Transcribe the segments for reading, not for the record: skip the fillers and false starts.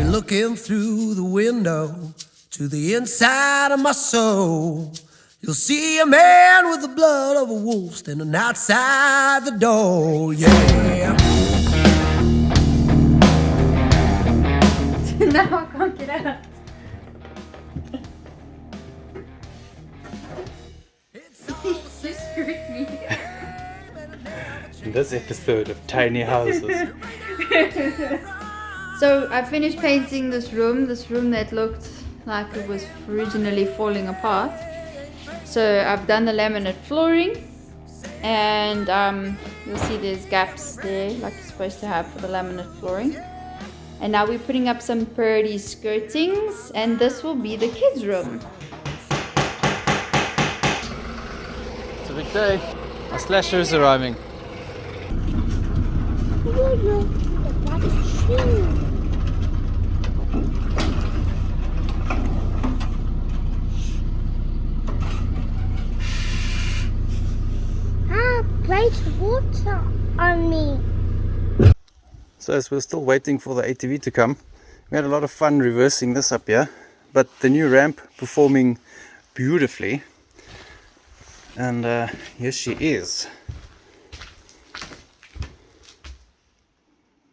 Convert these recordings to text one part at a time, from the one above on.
Looking through the window to the inside of my soul, you'll see a man with the blood of a wolf standing outside the door, yeah. Now I can't get out. You screwed me. In this episode of Tiny Houses. So I finished painting this room that looked like it was originally falling apart. So I've done the laminate flooring, and you'll see there's gaps there like you're supposed to have for the laminate flooring. And now we're putting up some purdy skirtings, and this will be the kids' room. It's a big day. Our slasher is arriving. Water on me. So as we're still waiting for the ATV to come, we had a lot of fun reversing this up here, but the new ramp performing beautifully, and here she is.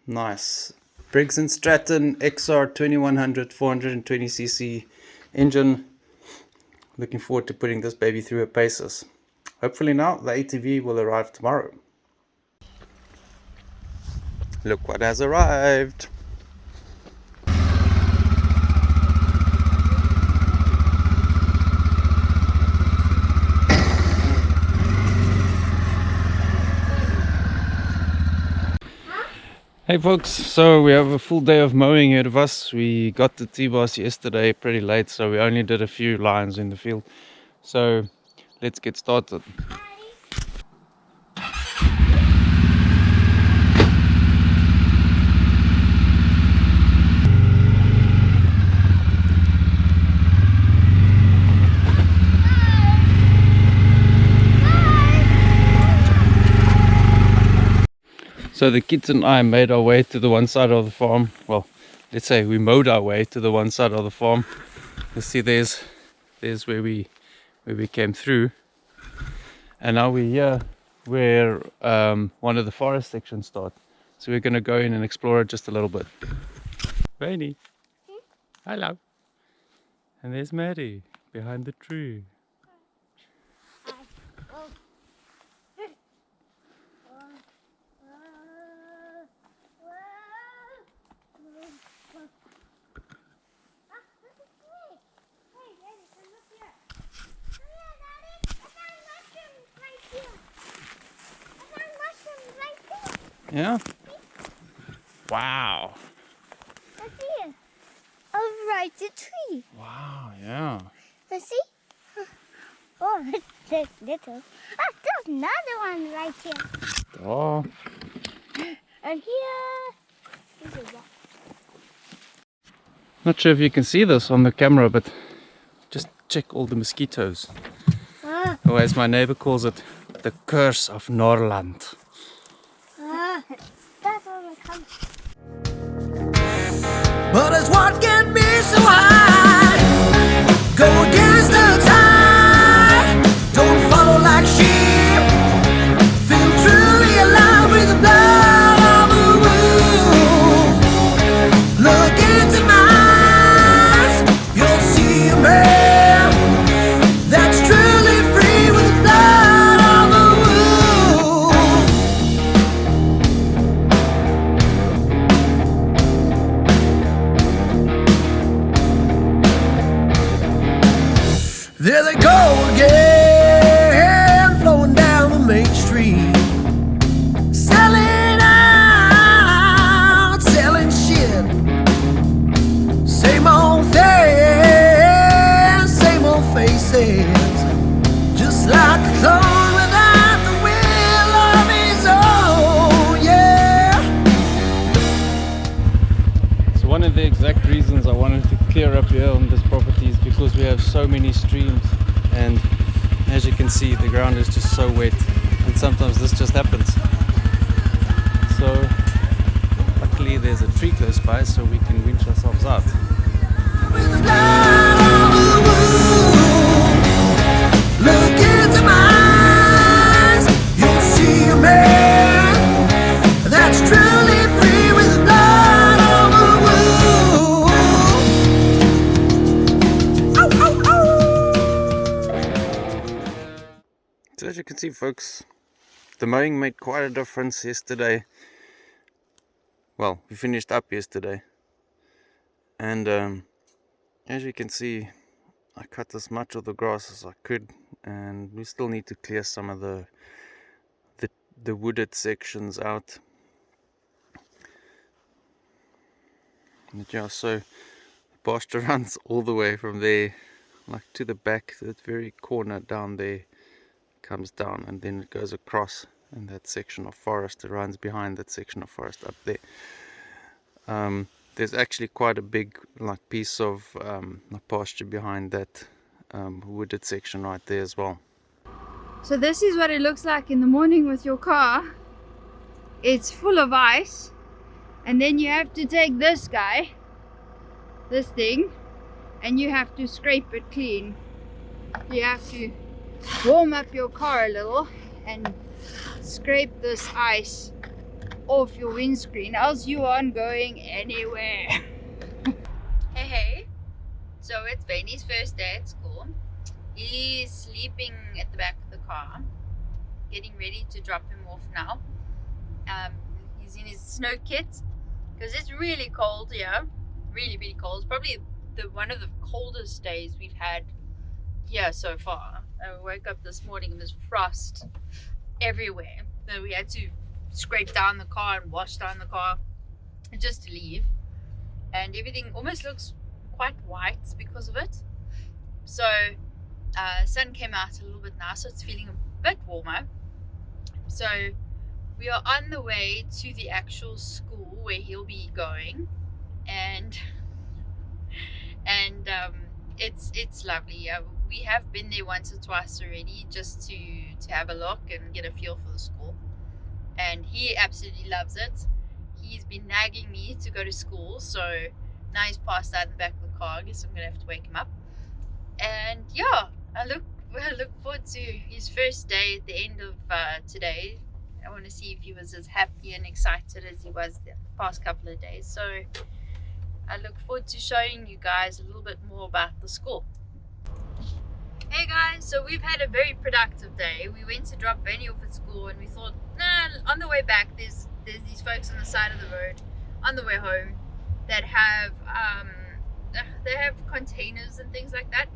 Nice Briggs & Stratton XR 2100 420cc engine. Looking forward to putting this baby through her paces. Hopefully now the ATV will arrive tomorrow. Look what has arrived. Hey folks, so we have a full day of mowing ahead of us. We got the T-bus yesterday pretty late, so we only did a few lines in the field. So let's get started. So the kids and I made our way to the one side of the farm. Well, let's say we mowed our way to the one side of the farm. You see there's where we came through. And now we're here where one of the forest sections start. So we're going to go in and explore it just a little bit. Rainy. Hello. And there's Maddie behind the tree. Yeah? Wow. Let's see it. Over right the tree. Wow, yeah. Let's see. Oh, that's little. Ah, there's another one right here. Oh. And here is a rock. Not sure if you can see this on the camera, but just check all the mosquitoes. Ah. Or as my neighbor calls it, the curse of Norland. That's all that comes. But it's what get me so high. Go against the tide. Don't follow like sheep. Feel truly alive with the blood of the wolf. Look into my eyes. You'll see a man that's truly free with the blood of the wolf. There they go again, flowing down the main street, selling out, selling shit. Same old thing, same old faces, just like the thorn up here on this property is because we have so many streams, and as you can see the ground is just so wet, and sometimes this just happens. So luckily there's a tree close by so we can winch ourselves out. With the blood on the wound. Look into my eyes, you'll see a man that's truly free with the blood on the wound. Ow, ow, ow. So as you can see, folks, the mowing made quite a difference yesterday. Well, we finished up yesterday, and as you can see, I cut as much of the grass as I could, and we still need to clear some of the wooded sections out. But yeah, so the pasture runs all the way from there, like to the back, that very corner down there, comes down, and then it goes across, and that section of forest, it runs behind that section of forest up there. There's actually quite a big piece of pasture behind that wooded section right there as well. So this is what it looks like in the morning with your car. It's full of ice, and then you have to take this guy, this thing, and you have to scrape it clean. You have to warm up your car a little and scrape this ice off your windscreen, else you aren't going anywhere. Hey, so it's Benny's first day at school. He's sleeping at the back of the car, getting ready to drop him off now. He's in his snow kit because it's really cold here, really cold. It's probably one of the coldest days we've had here so far. I woke up this morning and there's frost everywhere, so we had to scrape down the car and wash down the car just to leave, and everything almost looks quite white because of it. So sun came out a little bit now, so it's feeling a bit warmer. So we are on the way to the actual school where he'll be going, and it's lovely. We have been there once or twice already just to have a look and get a feel for the school, and he absolutely loves it. He's been nagging me to go to school, so now he's passed out in the back of the car. I guess I'm gonna have to wake him up. And yeah, I look forward to his first day at the end of today. I want to see if he was as happy and excited as he was the past couple of days. So I look forward to showing you guys a little bit more about the school. Hey guys, so we've had a very productive day. We went to drop Benny off at school, and we thought, on the way back there's these folks on the side of the road on the way home that have containers and things like that.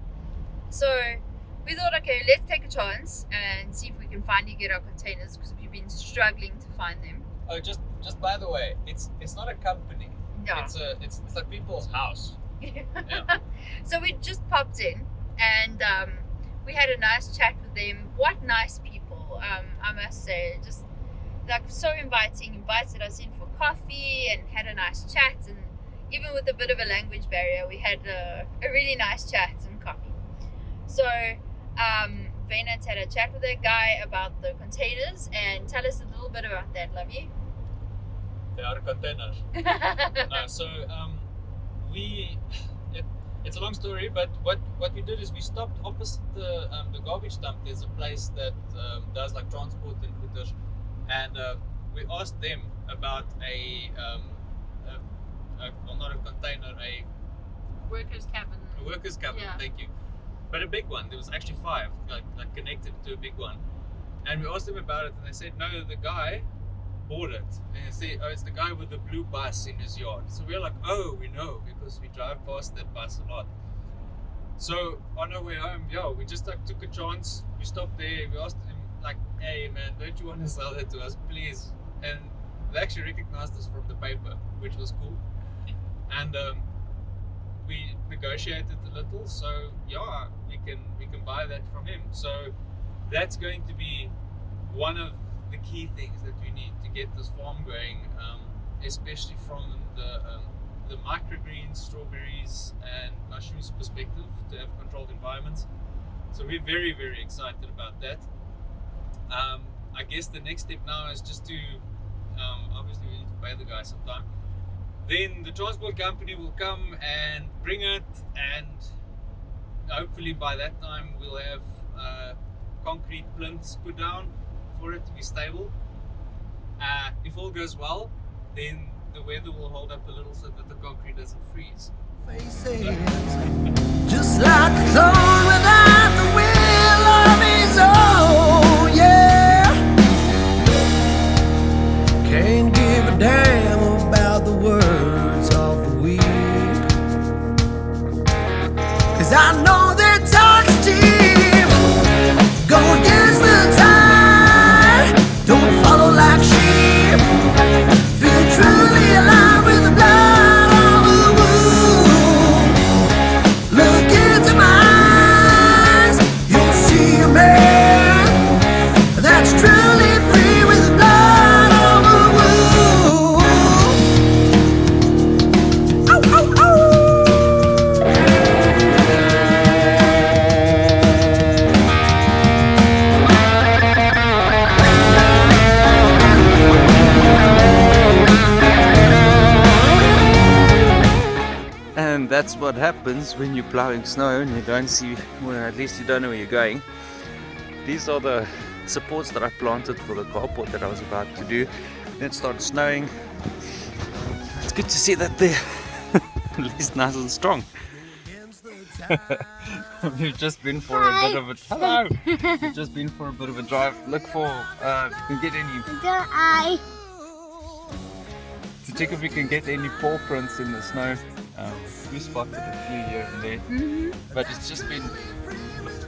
So we thought, okay, let's take a chance and see if we can finally get our containers, because we've been struggling to find them. Oh, just by the way, it's not a company. No. It's like people's house. Yeah. So we just popped in, and we had a nice chat with them. What nice people, I must say. Just like so inviting, invited us in for coffee and had a nice chat, and even with a bit of a language barrier, we had a really nice chat and coffee. So Vaynant had a chat with that guy about the containers, and tell us a little bit about that, love you. They are containers. No, so it's a long story, but what we did is we stopped opposite the garbage dump. There's a place that does like transport and footers, and we asked them about not a container, a Workers' cabin. A workers' cabin, Yeah. Thank you. But a big one. There was actually 5, like connected to a big one. And we asked them about it, and they said, no, the guy bought it. And they said, oh, it's the guy with the blue bus in his yard. So we're like, oh, we know, because we drive past that bus a lot. So on our way home, yeah, we just took a chance. We stopped there. We asked him, like, hey, man, don't you want to sell that to us, please? And they actually recognized us from the paper, which was cool. And we negotiated a little, so yeah, we can buy that from him. So that's going to be one of the key things that we need to get this farm going, especially from the the microgreens, strawberries, and mushrooms perspective to have controlled environments. So we're very, very excited about that. I guess the next step now is just to obviously we need to pay the guy some time. Then the transport company will come and bring it, and hopefully by that time we'll have concrete plinths put down for it to be stable. If all goes well, then the weather will hold up a little so that the concrete doesn't freeze. Faces, just like the thorn without the will of his own, yeah. Can't give a damn about the words of the weak, 'cause I know their talk's cheap. Go against the tide, don't follow like sheep. Feel truly alive with the blood on the wound. Look into my eyes, you'll see a man that's truly free with the blood on the wound. Ow, ow, ow. And that's what happens when you're plowing snow and you don't see, well, at least you don't know where you're going. These are the supports that I planted for the carport that I was about to do. Then it started snowing. It's good to see that they're at least nice and strong. We've just been for a bit of a hello. We've just been for a bit of a drive. Look for if you can get any to check if we can get any paw prints in the snow. We spotted a few here and there, but it's just been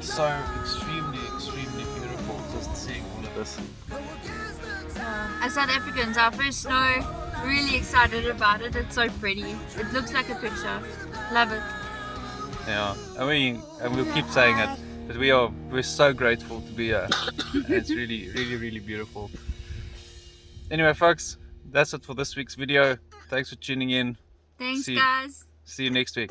so extremely beautiful just seeing all of this. As South Africans, our first snow, really excited about it. It's so pretty. It looks like a picture. Love it. Yeah, I mean, and we'll keep saying it, but we're so grateful to be here. It's really beautiful. Anyway, folks, that's it for this week's video. Thanks for tuning in. Thanks, See- guys. See you next week.